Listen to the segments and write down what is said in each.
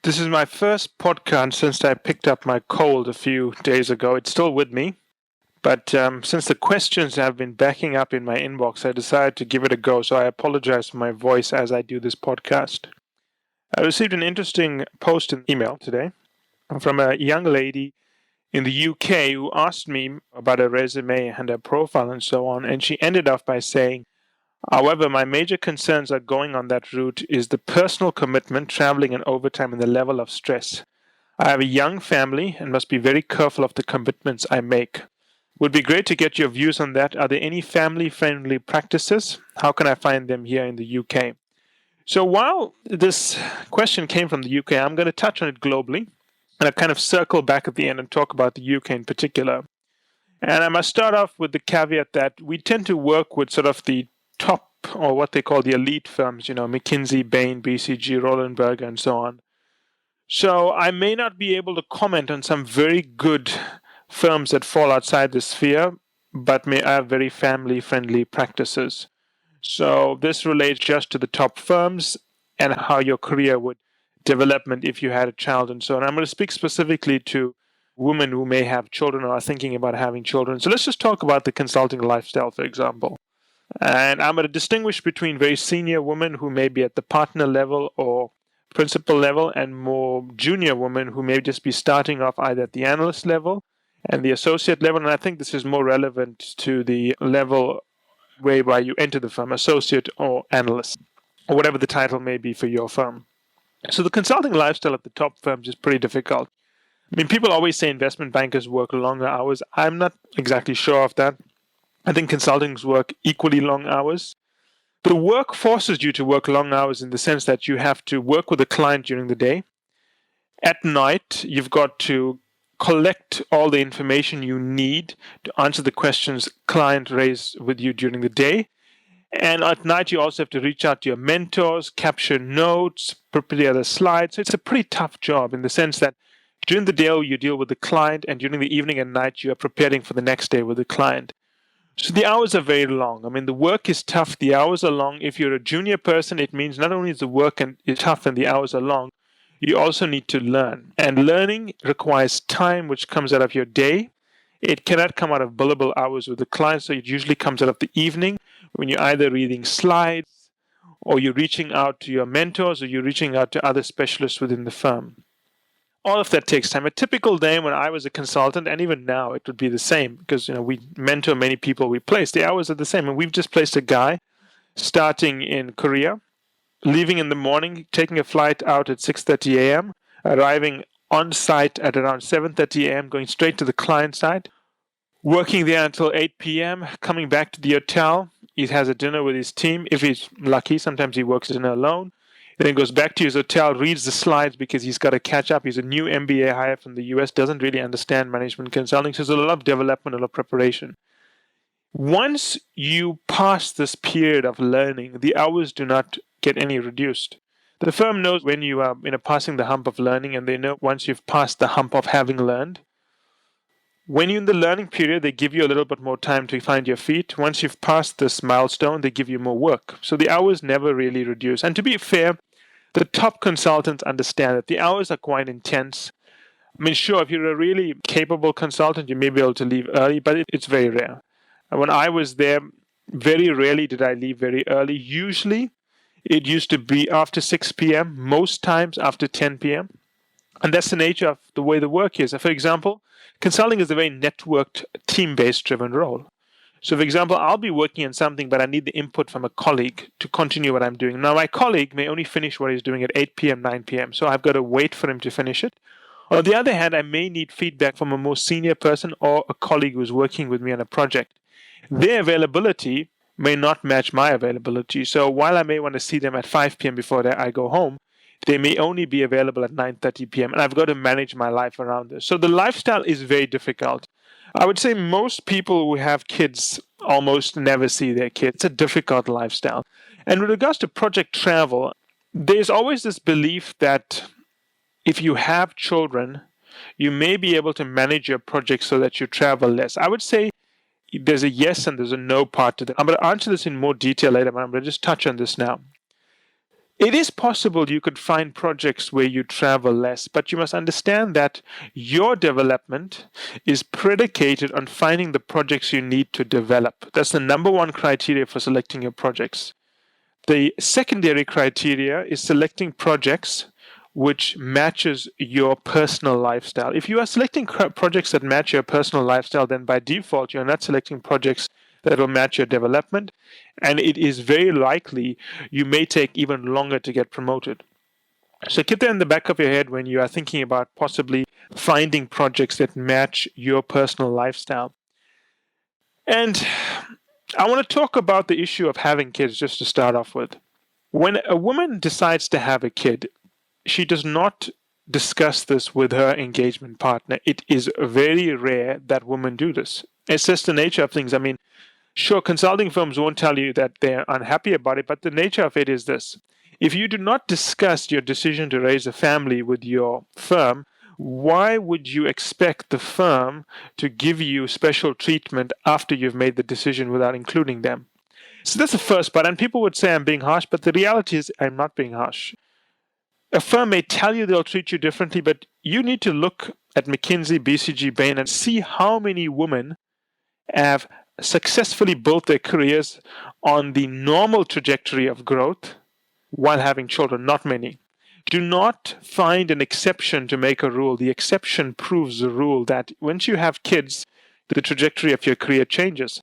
This is my first podcast since I picked up my cold a few days ago. It's still with me, but since the questions have been backing up in my inbox, I decided to give it a go. So I apologize for my voice as I do this podcast. I received an interesting post in email today from a young lady in the UK who asked me about her resume and her profile and so on, and she ended off by saying, "However, my major concerns are going on that route is the personal commitment, traveling and overtime, and the level of stress. I have a young family and must be very careful of the commitments I make. Would be great to get your views on that. Are there any family-friendly practices? How can I find them here in the UK?" So while this question came from the UK, I'm going to touch on it globally, and I'll kind of circle back at the end and talk about the UK in particular. And I must start off with the caveat that we tend to work with sort of the top, or what they call the elite firms, McKinsey, Bain, BCG, Roland Berger, and so on. So I may not be able to comment on some very good firms that fall outside the sphere, but may have very family-friendly practices. So this relates just to the top firms and how your career would development if you had a child and so on. I'm going to speak specifically to women who may have children or are thinking about having children. So let's just talk about the consulting lifestyle, for example. And I'm going to distinguish between very senior women who may be at the partner level or principal level and more junior women who may just be starting off either at the analyst level and the associate level. And I think this is more relevant to the level whereby you enter the firm, associate or analyst, or whatever the title may be for your firm. So the consulting lifestyle at the top firms is pretty difficult. I mean, people always say investment bankers work longer hours. I'm not exactly sure of that. I think consultants work equally long hours. The work forces you to work long hours in the sense that you have to work with a client during the day. At night, you've got to collect all the information you need to answer the questions client raised with you during the day. And at night, you also have to reach out to your mentors, capture notes, prepare the slides. So it's a pretty tough job in the sense that during the day, you deal with the client, and during the evening and night, you are preparing for the next day with the client. So the hours are very long. I mean, the work is tough. The hours are long. If you're a junior person, it means not only is the work is tough and the hours are long, you also need to learn. And learning requires time, which comes out of your day. It cannot come out of billable hours with the client, so it usually comes out of the evening when you're either reading slides or you're reaching out to your mentors or you're reaching out to other specialists within the firm. All of that takes time. A typical day when I was a consultant, and even now it would be the same because we mentor many people we place. The hours are the same. And we've just placed a guy starting in Korea, leaving in the morning, taking a flight out at 6:30 a.m., arriving on site at around 7:30 a.m., going straight to the client site, working there until 8 p.m., coming back to the hotel. He has a dinner with his team. If he's lucky, sometimes he works dinner alone. He then goes back to his hotel, reads the slides because he's got to catch up. He's a new MBA hire from the US, doesn't really understand management consulting. So there's a lot of development, a lot of preparation. Once you pass this period of learning, the hours do not get any reduced. The firm knows when you are passing the hump of learning, and they know once you've passed the hump of having learned. When you're in the learning period, they give you a little bit more time to find your feet. Once you've passed this milestone, they give you more work. So the hours never really reduce. And to be fair, the top consultants understand that the hours are quite intense. I mean, sure, if you're a really capable consultant, you may be able to leave early, but it's very rare. And when I was there, very rarely did I leave very early. Usually, it used to be after 6 p.m., most times after 10 p.m. And that's the nature of the way the work is. For example, consulting is a very networked, team-based driven role. So, for example, I'll be working on something, but I need the input from a colleague to continue what I'm doing. Now, my colleague may only finish what he's doing at 8 p.m., 9 p.m., so I've got to wait for him to finish it. On the other hand, I may need feedback from a more senior person or a colleague who's working with me on a project. Their availability may not match my availability. So while I may want to see them at 5 p.m. before I go home, they may only be available at 9:30 p.m. And I've got to manage my life around this. So the lifestyle is very difficult. I would say most people who have kids almost never see their kids. It's a difficult lifestyle. And with regards to project travel, there's always this belief that if you have children, you may be able to manage your project so that you travel less. I would say there's a yes and there's a no part to that. I'm going to answer this in more detail later, but I'm going to just touch on this now. It is possible you could find projects where you travel less, but you must understand that your development is predicated on finding the projects you need to develop. That's the number one criteria for selecting your projects. The secondary criteria is selecting projects which matches your personal lifestyle. If you are selecting projects that match your personal lifestyle, then by default, you're not selecting projects that will match your development. And it is very likely you may take even longer to get promoted. So keep that in the back of your head when you are thinking about possibly finding projects that match your personal lifestyle. And I want to talk about the issue of having kids just to start off with. When a woman decides to have a kid, she does not discuss this with her engagement partner. It is very rare that women do this. It's just the nature of things. I mean, sure, consulting firms won't tell you that they're unhappy about it, but the nature of it is this. If you do not discuss your decision to raise a family with your firm, why would you expect the firm to give you special treatment after you've made the decision without including them? So that's the first part. And people would say I'm being harsh, but the reality is I'm not being harsh. A firm may tell you they'll treat you differently, but you need to look at McKinsey, BCG, Bain, and see how many women have successfully built their careers on the normal trajectory of growth while having children. Not many. Do not find an exception to make a rule. The exception proves the rule that once you have kids, the trajectory of your career changes.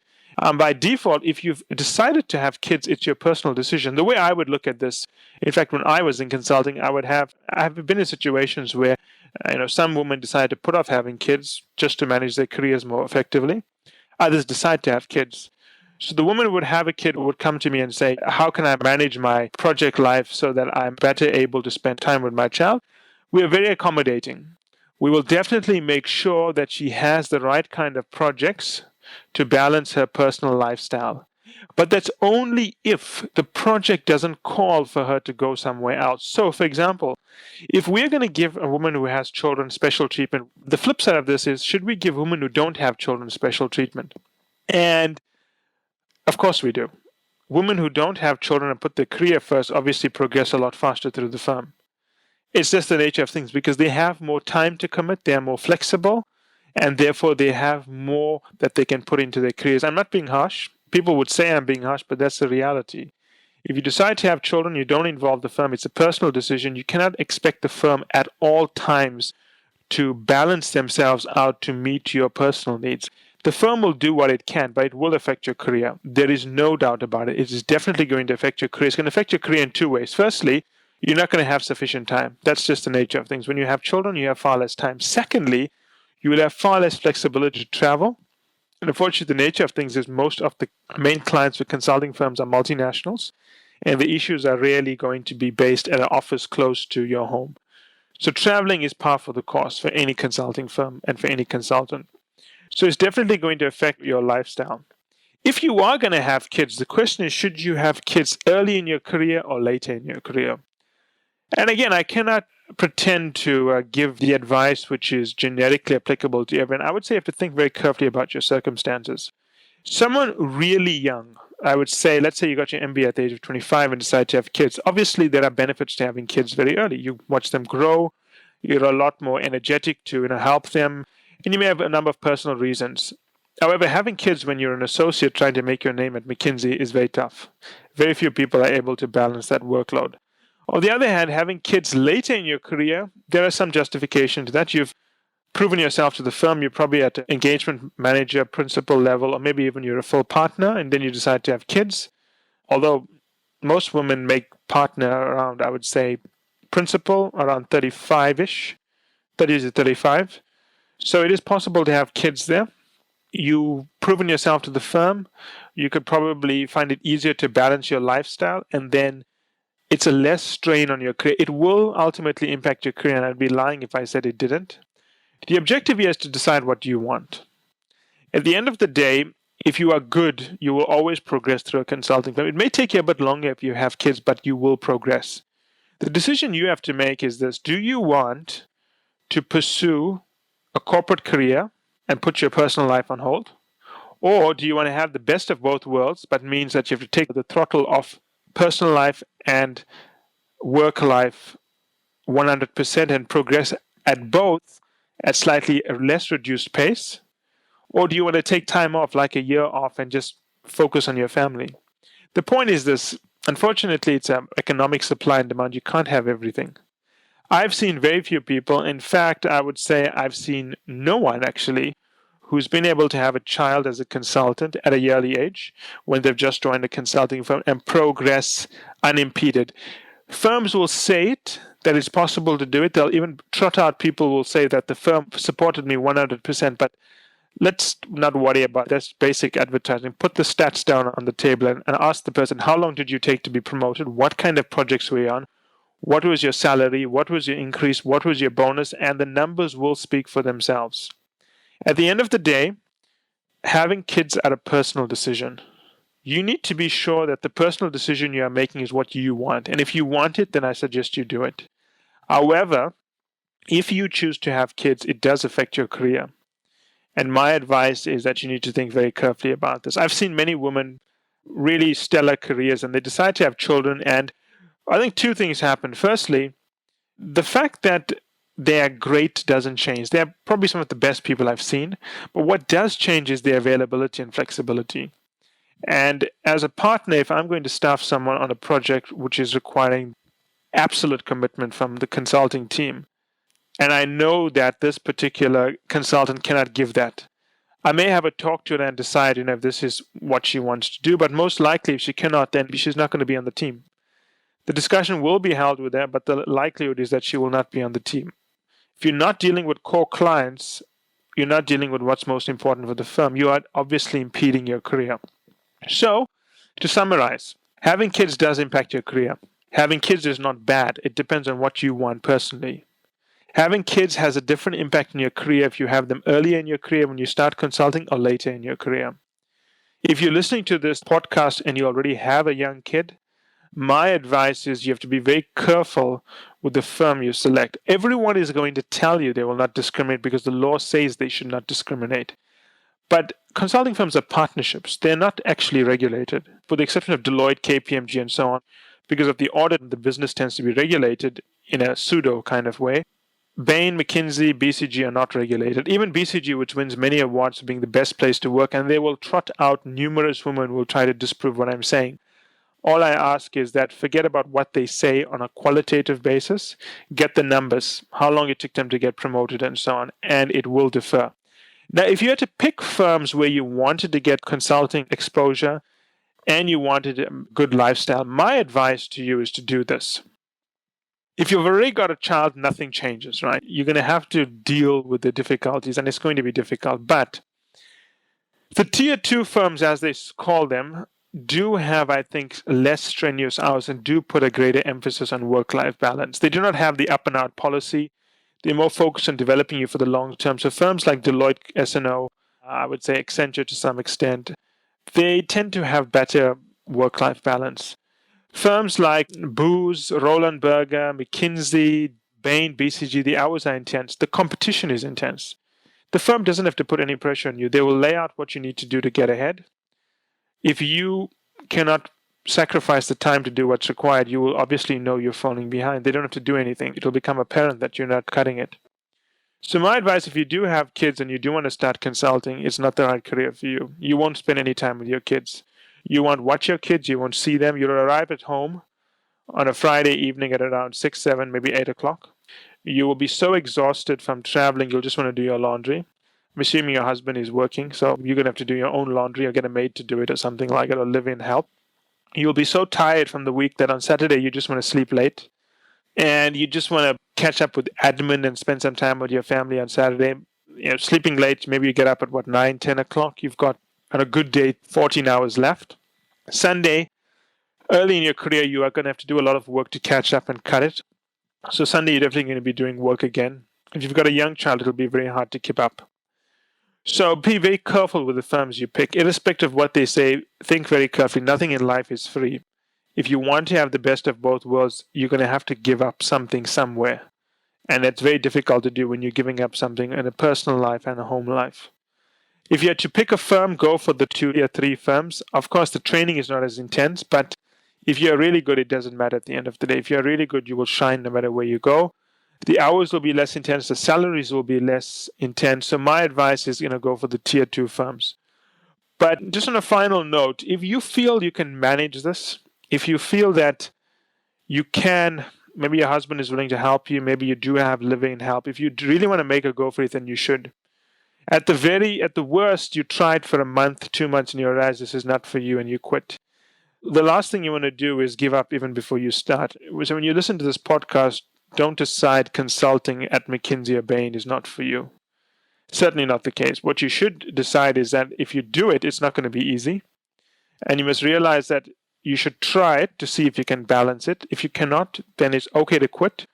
By default, if you've decided to have kids, it's your personal decision. The way I would look at this, in fact, when I was in consulting, I've been in situations where some women decide to put off having kids just to manage their careers more effectively. Others decide to have kids. So the woman who would have a kid would come to me and say, how can I manage my project life so that I'm better able to spend time with my child? We are very accommodating. We will definitely make sure that she has the right kind of projects to balance her personal lifestyle. But that's only if the project doesn't call for her to go somewhere else. So, for example, if we're going to give a woman who has children special treatment, the flip side of this is, should we give women who don't have children special treatment? And of course we do. Women who don't have children and put their career first obviously progress a lot faster through the firm. It's just the nature of things because they have more time to commit, they're more flexible, and therefore they have more that they can put into their careers. I'm not being harsh. People would say I'm being harsh, but that's the reality. If you decide to have children, you don't involve the firm. It's a personal decision. You cannot expect the firm at all times to balance themselves out to meet your personal needs. The firm will do what it can, but it will affect your career. There is no doubt about it. It is definitely going to affect your career. It's going to affect your career in two ways. Firstly, you're not going to have sufficient time. That's just the nature of things. When you have children, you have far less time. Secondly, you will have far less flexibility to travel. And unfortunately, the nature of things is most of the main clients with consulting firms are multinationals, and the issues are rarely going to be based at an office close to your home. So traveling is par for the course for any consulting firm and for any consultant. So it's definitely going to affect your lifestyle. If you are going to have kids, the question is, should you have kids early in your career or later in your career? And again, I cannot pretend to give the advice which is generically applicable to everyone. I would say you have to think very carefully about your circumstances. Someone really young, I would say, let's say you got your MBA at the age of 25 and decide to have kids. Obviously, there are benefits to having kids very early. You watch them grow. You're a lot more energetic to help them. And you may have a number of personal reasons. However, having kids when you're an associate trying to make your name at McKinsey is very tough. Very few people are able to balance that workload. On the other hand, having kids later in your career, there are some justification to that. You've proven yourself to the firm. You're probably at engagement manager, principal level, or maybe even you're a full partner, and then you decide to have kids. Although most women make partner around, I would say, principal around 35-ish, 30 to 35. So it is possible to have kids there. You've proven yourself to the firm. You could probably find it easier to balance your lifestyle, and then it's a less strain on your career. It will ultimately impact your career, and I'd be lying if I said it didn't. The objective here is to decide what you want. At the end of the day, if you are good, you will always progress through a consulting firm. It may take you a bit longer if you have kids, but you will progress. The decision you have to make is this. Do you want to pursue a corporate career and put your personal life on hold? Or do you want to have the best of both worlds, but means that you have to take the throttle off personal life and work life 100% and progress at both at slightly less reduced pace? Or do you want to take time off, like a year off, and just focus on your family? The point is this: unfortunately, it's economic supply and demand. You can't have everything. I've seen very few people. In fact, I would say I've seen no one actually who's been able to have a child as a consultant at a early age when they've just joined a consulting firm and progress unimpeded. Firms will say it, that it's possible to do it. They'll even trot out people who will say that the firm supported me 100%, but let's not worry about that. That's basic advertising. Put the stats down on the table and ask the person, how long did you take to be promoted? What kind of projects were you on? What was your salary? What was your increase? What was your bonus? And the numbers will speak for themselves. At the end of the day, having kids are a personal decision. You need to be sure that the personal decision you are making is what you want. And if you want it, then I suggest you do it. However, if you choose to have kids, it does affect your career. And my advice is that you need to think very carefully about this. I've seen many women really stellar careers and they decide to have children. And I think two things happen. Firstly, the fact that they are great doesn't change. They're probably some of the best people I've seen. But what does change is their availability and flexibility. And as a partner, if I'm going to staff someone on a project which is requiring absolute commitment from the consulting team, and I know that this particular consultant cannot give that, I may have a talk to her and decide, if this is what she wants to do. But most likely, if she cannot, then she's not going to be on the team. The discussion will be held with her, but the likelihood is that she will not be on the team. If you're not dealing with core clients, you're not dealing with what's most important for the firm. You are obviously impeding your career. So, to summarize, having kids does impact your career. Having kids is not bad. It depends on what you want personally. Having kids has a different impact in your career if you have them earlier in your career when you start consulting or later in your career. If you're listening to this podcast and you already have a young kid, my advice is you have to be very careful with the firm you select. Everyone is going to tell you they will not discriminate because the law says they should not discriminate. But consulting firms are partnerships. They're not actually regulated, with the exception of Deloitte, KPMG, and so on. Because of the audit, the business tends to be regulated in a pseudo kind of way. Bain, McKinsey, BCG are not regulated. Even BCG, which wins many awards for being the best place to work, and they will trot out numerous women who will try to disprove what I'm saying. All I ask is that forget about what they say on a qualitative basis. Get the numbers, how long it took them to get promoted and so on, and it will differ. Now, if you had to pick firms where you wanted to get consulting exposure and you wanted a good lifestyle, my advice to you is to do this. If you've already got a child, nothing changes, right? You're going to have to deal with the difficulties, and it's going to be difficult. But the tier 2 firms, as they call them, do have, I think, less strenuous hours and do put a greater emphasis on work-life balance. They do not have the up-and-out policy. They're more focused on developing you for the long term. So firms like Deloitte, S&O, I would say Accenture to some extent, they tend to have better work-life balance. Firms like Booz, Roland Berger, McKinsey, Bain, BCG, the hours are intense. The competition is intense. The firm doesn't have to put any pressure on you. They will lay out what you need to do to get ahead. If you cannot sacrifice the time to do what's required, you will obviously know you're falling behind. They don't have to do anything. It'll become apparent that you're not cutting it. So my advice, if you do have kids and you do want to start consulting, it's not the right career for you. You won't spend any time with your kids. You won't watch your kids. You won't see them. You'll arrive at home on a Friday evening at around 6, 7, maybe 8 o'clock. You will be so exhausted from traveling, you'll just want to do your laundry. I'm assuming your husband is working, so you're going to have to do your own laundry or get a maid to do it or something like it, or live in help. You'll be so tired from the week that on Saturday you just want to sleep late. And you just want to catch up with admin and spend some time with your family on Saturday. Sleeping late, maybe you get up at 9, 10 o'clock. You've got, on a good day, 14 hours left. Sunday, early in your career, you are going to have to do a lot of work to catch up and cut it. So Sunday, you're definitely going to be doing work again. If you've got a young child, it'll be very hard to keep up. So be very careful with the firms you pick. Irrespective of what they say, think very carefully. Nothing in life is free. If you want to have the best of both worlds, you're going to have to give up something somewhere. And that's very difficult to do when you're giving up something in a personal life and a home life. If you had to pick a firm, go for the 2 or 3 firms. Of course, the training is not as intense, but If you're really good, it doesn't matter at the end of the day. If you're really good, you will shine no matter where you go. The hours will be less intense, the salaries will be less intense. So my advice is, go for the tier 2 firms. But just on a final note, if you feel you can manage this, if you feel that you can, maybe your husband is willing to help you, maybe you do have living help. If you really want to make a go for it, then you should. At the worst, you tried for a month, 2 months, and you realize this is not for you and you quit. The last thing you want to do is give up even before you start. So when you listen to this podcast, don't decide consulting at McKinsey or Bain is not for you. Certainly not the case. What you should decide is that if you do it, it's not going to be easy. And you must realize that you should try it to see if you can balance it. If you cannot, then it's okay to quit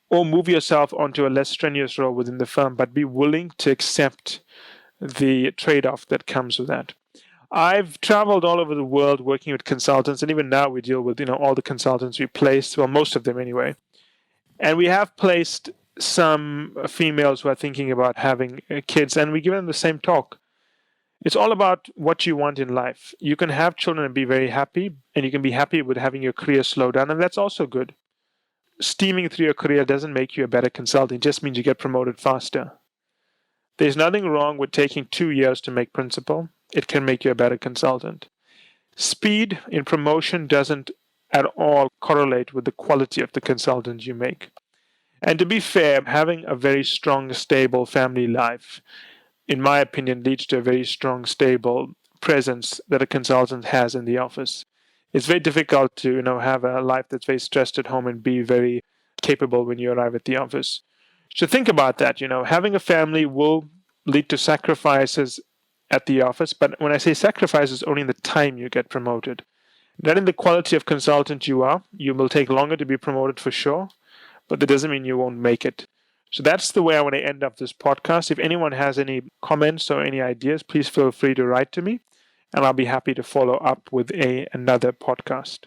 or move yourself onto a less strenuous role within the firm, but be willing to accept the trade-off that comes with that. I've traveled all over the world working with consultants, and even now we deal with all the consultants we place, well, most of them anyway. And we have placed some females who are thinking about having kids, and we give them the same talk. It's all about what you want in life. You can have children and be very happy, and you can be happy with having your career slow down, and that's also good. Steaming through your career doesn't make you a better consultant. It just means you get promoted faster. There's nothing wrong with taking 2 years to make principal. It can make you a better consultant. Speed in promotion doesn't at all correlate with the quality of the consultant you make. And to be fair, having a very strong, stable family life, in my opinion, leads to a very strong, stable presence that a consultant has in the office. It's very difficult to, have a life that's very stressed at home and be very capable when you arrive at the office. So think about that. Having a family will lead to sacrifices at the office, but when I say sacrifices, only in the time you get promoted. Not in the quality of consultant you are. You will take longer to be promoted for sure, but that doesn't mean you won't make it. So that's the way I want to end up this podcast. If anyone has any comments or any ideas, please feel free to write to me, and I'll be happy to follow up with another podcast.